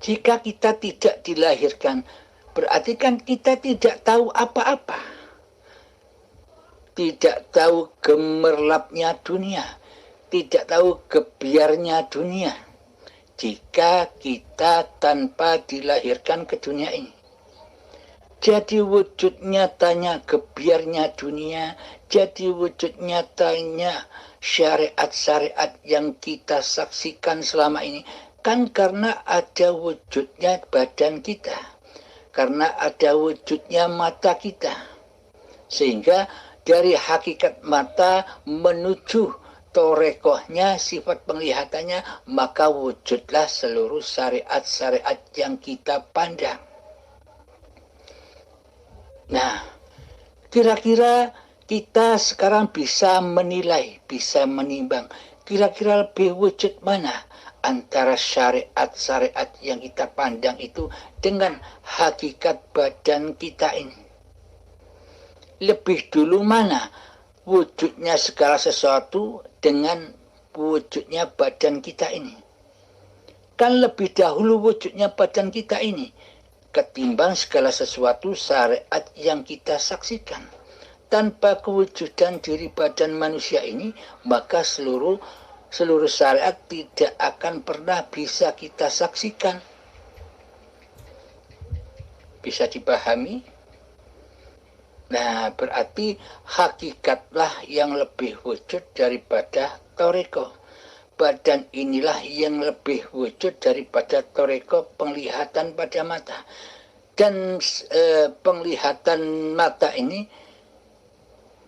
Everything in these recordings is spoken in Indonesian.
Jika kita tidak dilahirkan, berarti kan kita tidak tahu apa-apa. Tidak tahu gemerlapnya dunia, tidak tahu gebiarnya dunia. Jika kita tanpa dilahirkan ke dunia ini. Jadi wujud nyatanya gebiarnya dunia, jadi wujud nyatanya syariat-syariat yang kita saksikan selama ini. Kan karena ada wujudnya badan kita, karena ada wujudnya mata kita. Sehingga dari hakikat mata menuju torekohnya, sifat penglihatannya, maka wujudlah seluruh syariat-syariat yang kita pandang. Nah, kira-kira kita sekarang bisa menilai, bisa menimbang, kira-kira lebih wujud mana antara syariat-syariat yang kita pandang itu dengan hakikat badan kita ini. Lebih dulu mana wujudnya segala sesuatu dengan wujudnya badan kita ini. Kan lebih dahulu wujudnya badan kita ini ketimbang segala sesuatu syariat yang kita saksikan. Tanpa kewujudan diri badan manusia ini, maka seluruh syariat tidak akan pernah bisa kita saksikan. Bisa dipahami? Nah, berarti hakikatlah yang lebih wujud daripada toreko. Badan inilah yang lebih wujud daripada toreko penglihatan pada mata. Dan penglihatan mata ini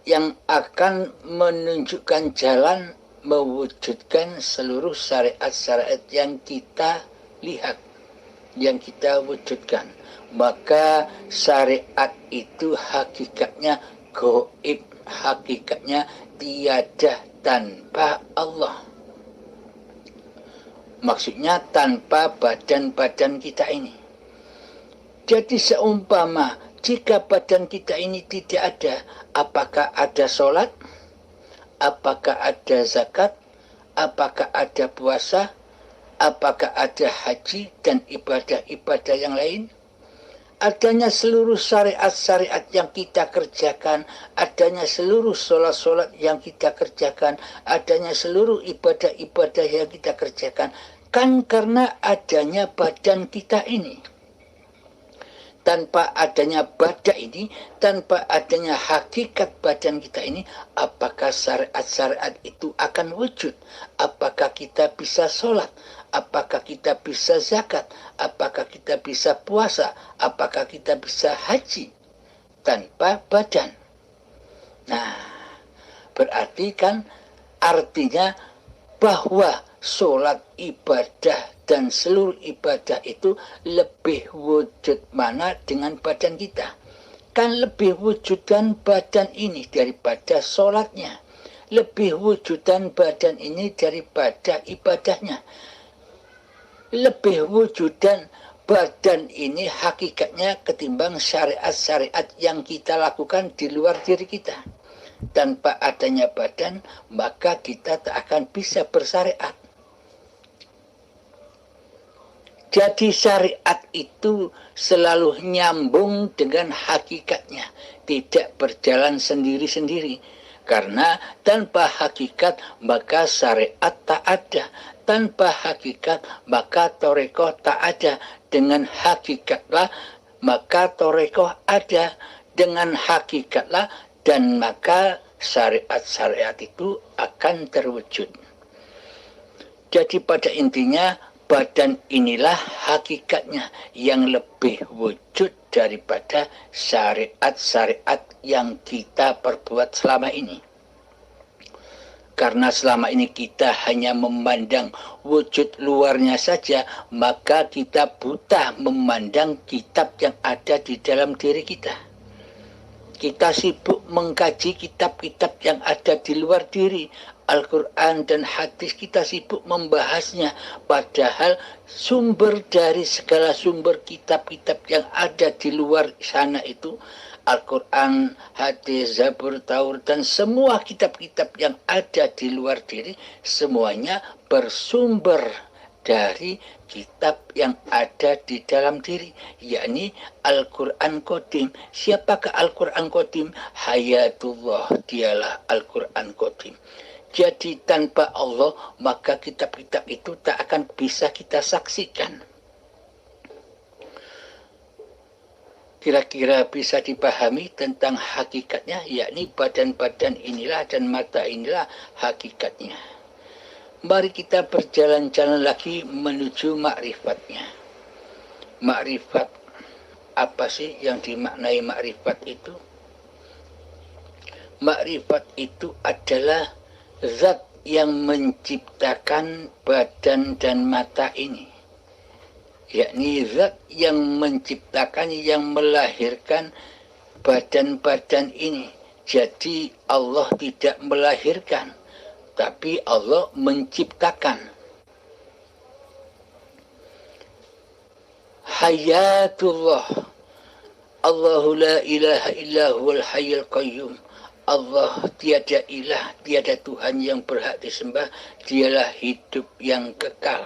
yang akan menunjukkan jalan mewujudkan seluruh syariat-syariat yang kita lihat, yang kita wujudkan. Maka syariat itu hakikatnya gaib, hakikatnya tiada tanpa Allah. Maksudnya tanpa badan-badan kita ini. Jadi seumpama jika badan kita ini tidak ada, apakah ada sholat? Apakah ada zakat? Apakah ada puasa? Apakah ada haji dan ibadah-ibadah yang lain? Adanya seluruh syariat-syariat yang kita kerjakan, adanya seluruh sholat-sholat yang kita kerjakan, adanya seluruh ibadah-ibadah yang kita kerjakan, kan karena adanya badan kita ini. Tanpa adanya badan ini, tanpa adanya hakikat badan kita ini, apakah syariat-syariat itu akan wujud? Apakah kita bisa sholat? Apakah kita bisa zakat? Apakah kita bisa puasa? Apakah kita bisa haji? Tanpa badan. Nah, berarti kan artinya bahwa sholat, ibadah, dan seluruh ibadah itu lebih wujud mana dengan badan kita. Kan lebih wujudan badan ini daripada sholatnya. Lebih wujudan badan ini daripada ibadahnya. Lebih wujudan badan ini hakikatnya ketimbang syariat-syariat yang kita lakukan di luar diri kita. Tanpa adanya badan, maka kita tak akan bisa bersyariat. Jadi syariat itu selalu nyambung dengan hakikatnya, tidak berjalan sendiri-sendiri. Karena tanpa hakikat maka syariat tak ada. Tanpa hakikat maka torekoh tak ada. Dengan hakikatlah maka torekoh ada. Dengan hakikatlah dan maka syariat-syariat itu akan terwujud. Jadi pada intinya badan inilah hakikatnya yang lebih wujud daripada syariat-syariat yang kita perbuat selama ini. Karena selama ini kita hanya memandang wujud luarnya saja, maka kita buta memandang kitab yang ada di dalam diri kita. Kita sibuk mengkaji kitab-kitab yang ada di luar diri. Al-Quran dan hadis kita sibuk membahasnya. Padahal sumber dari segala sumber kitab-kitab yang ada di luar sana itu Al-Quran, hadis, Zabur, Taurat, dan semua kitab-kitab yang ada di luar diri semuanya bersumber dari kitab yang ada di dalam diri, yakni Al-Quran Qadim. Siapakah Al-Quran Qadim? Hayatullah, dialah Al-Quran Qadim. Jadi tanpa Allah maka kitab-kitab itu tak akan bisa kita saksikan. Kira-kira bisa dipahami tentang hakikatnya, yakni badan-badan inilah dan mata inilah hakikatnya. Mari kita berjalan-jalan lagi menuju makrifatnya. Makrifat, apa sih yang dimaknai makrifat itu? Makrifat itu adalah zat yang menciptakan badan dan mata ini, yakni zat yang menciptakan, yang melahirkan badan-badan ini. Jadi Allah tidak melahirkan, tapi Allah menciptakan. Hayatullah, Allahu la ilaha illa huwal hayyul qayyum. Allah tiada ilah, tiada Tuhan yang berhak disembah, dialah hidup yang kekal.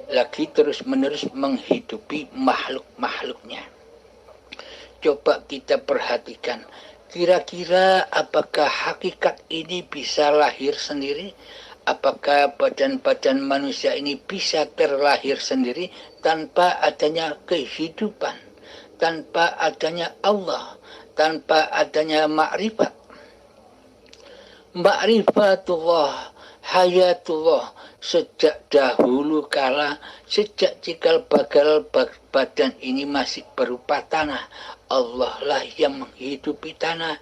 Lagi terus-menerus menghidupi makhluk-makhluknya. Coba kita perhatikan, kira-kira apakah hakikat ini bisa lahir sendiri? Apakah badan-badan manusia ini bisa terlahir sendiri tanpa adanya kehidupan, tanpa adanya Allah, tanpa adanya makrifat? Makrifatullah, hayatullah, sejak dahulu kala, sejak cikal bakal badan ini masih berupa tanah, Allah lah yang menghidupi tanah,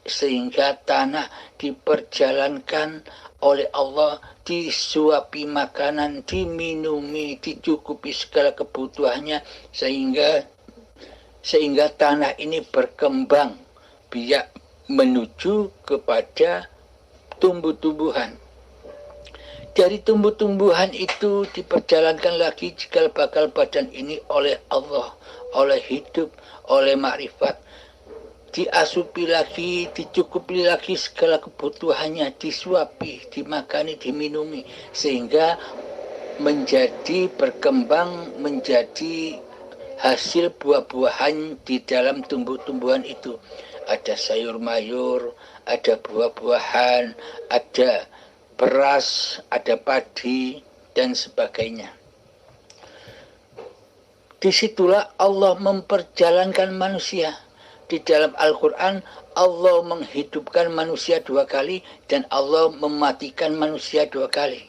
sehingga tanah diperjalankan oleh Allah, disuapi makanan, diminumi, dicukupi segala kebutuhannya, sehingga tanah ini berkembang biak menuju kepada tumbuh-tumbuhan. Dari tumbuh-tumbuhan itu diperjalankan lagi cikal bakal badan ini oleh Allah, oleh hidup, oleh makrifat. Diasupi lagi, dicukupi lagi segala kebutuhannya, disuapi, dimakani, diminumi, sehingga menjadi berkembang, menjadi hasil buah-buahan di dalam tumbuh-tumbuhan itu. Ada sayur mayur, ada buah-buahan, ada beras, ada padi, dan sebagainya. Disitulah Allah memperjalankan manusia. Di dalam Al-Quran, Allah menghidupkan manusia 2 kali dan Allah mematikan manusia 2 kali.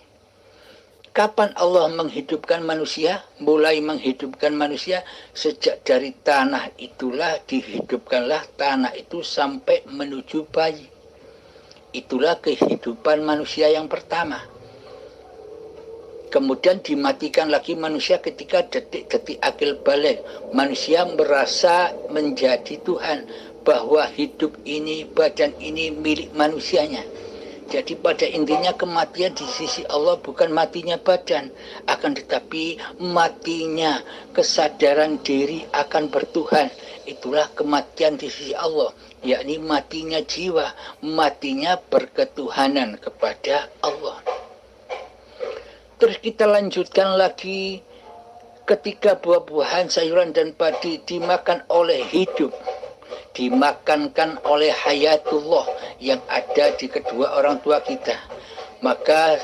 Kapan Allah menghidupkan manusia? Mulai menghidupkan manusia sejak dari tanah itulah dihidupkanlah tanah itu sampai menuju bayi. Itulah kehidupan manusia yang pertama. Kemudian dimatikan lagi manusia ketika detik-detik akil balik. Manusia merasa menjadi Tuhan, bahwa hidup ini, badan ini milik manusianya. Jadi pada intinya kematian di sisi Allah bukan matinya badan, akan tetapi matinya kesadaran diri akan bertuhan. Itulah kematian di sisi Allah, yakni matinya jiwa, matinya berketuhanan kepada Allah. Terus kita lanjutkan lagi, ketika buah-buahan, sayuran dan padi dimakan oleh hidup, dimakankan oleh hayatullah yang ada di kedua orang tua kita, maka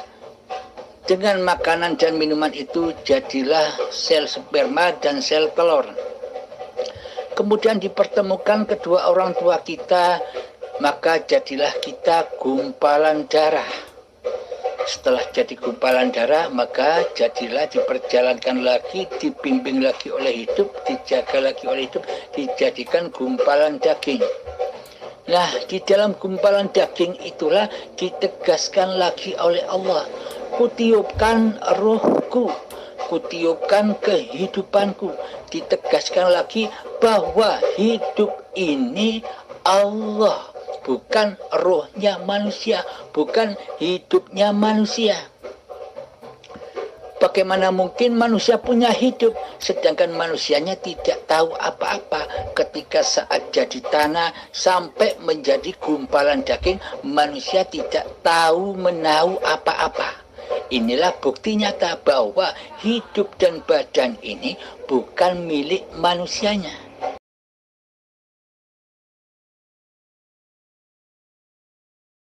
dengan makanan dan minuman itu jadilah sel sperma dan sel telur. Kemudian dipertemukan kedua orang tua kita, maka jadilah kita gumpalan darah. Setelah jadi gumpalan darah, maka jadilah diperjalankan lagi, dibimbing lagi oleh hidup, dijaga lagi oleh hidup, dijadikan gumpalan daging. Nah, di dalam gumpalan daging itulah ditegaskan lagi oleh Allah, kutiupkan ruhku, kutiupkan kehidupanku. Ditegaskan lagi bahwa hidup ini Allah, bukan rohnya manusia, bukan hidupnya manusia. Bagaimana mungkin manusia punya hidup, sedangkan manusianya tidak tahu apa-apa. Ketika saat jadi tanah sampai menjadi gumpalan daging, manusia tidak tahu menahu apa-apa. Inilah bukti nyata bahwa hidup dan badan ini bukan milik manusianya.